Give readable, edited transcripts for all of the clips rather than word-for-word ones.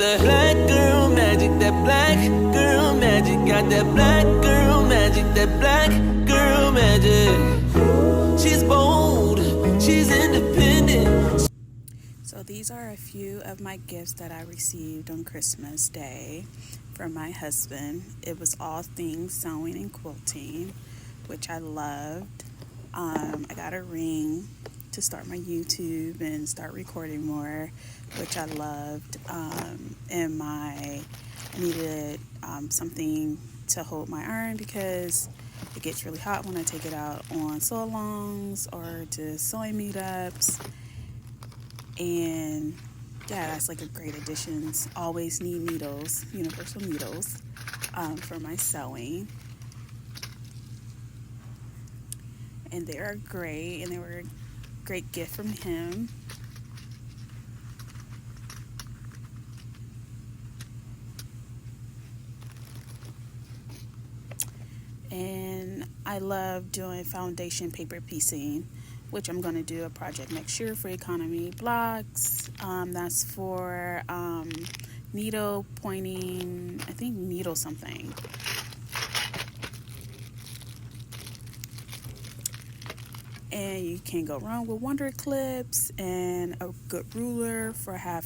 that black girl magic, that black girl magic. Got that black girl magic, that black girl magic. She's bold, she's independent. So these are a few of my gifts that I received on Christmas Day from my husband. It was all things sewing and quilting, which I loved. I got a ring to start my YouTube and start recording more, which I loved. And I needed something to hold my iron because it gets really hot when I take it out on sew-alongs or to sewing meetups. And yeah, that's like a great addition. Always need needles, universal needles, for my sewing. And they are great, and they were a great gift from him. And I love doing foundation paper piecing, which I'm going to do a project next year for economy blocks. That's for needle pointing, I think needle something. And you can't go wrong with wonder clips and a good ruler for half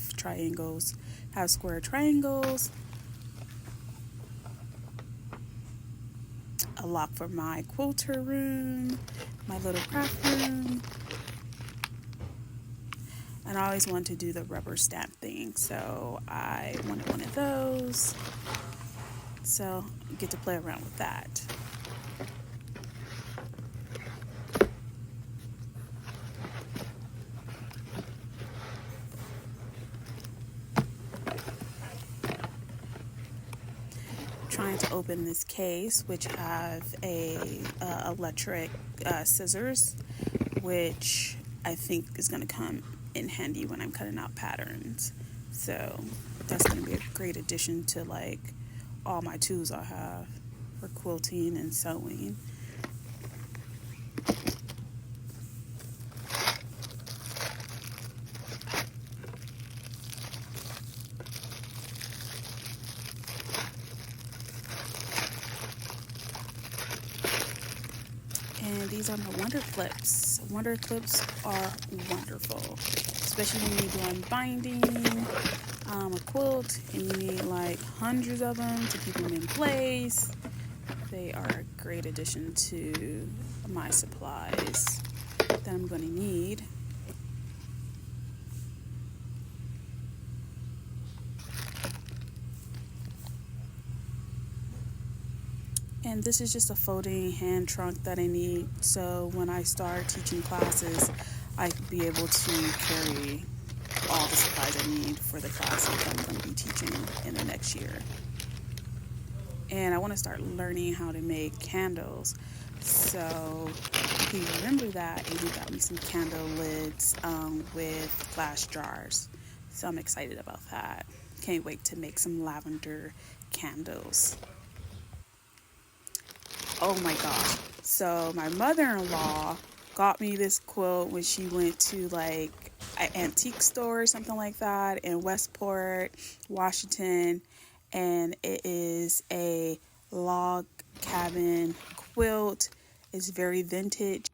square triangles. A lock for my quilter room, my little craft room. And I always wanted to do the rubber stamp thing, so I wanted one of those. So you get to play around with that. Trying to open this case, which have a electric scissors, which I think is going to come in handy when I'm cutting out patterns. So that's going to be a great addition to like all my tools I have for quilting and sewing. And these are my wonder clips. Wonder clips are wonderful, especially when you're doing binding a quilt and you need like hundreds of them to keep them in place. They are a great addition to my supplies that I'm going to need. And this is just a folding hand trunk that I need, so when I start teaching classes, I can be able to carry all the supplies I need for the classes that I'm going to be teaching in the next year. And I want to start learning how to make candles. So he remembered that, and he got me some candle lids with glass jars. So I'm excited about that. Can't wait to make some lavender candles. Oh my gosh. So my mother-in-law got me this quilt when she went to like an antique store or something like that in Westport, Washington. And it is a log cabin quilt. It's very vintage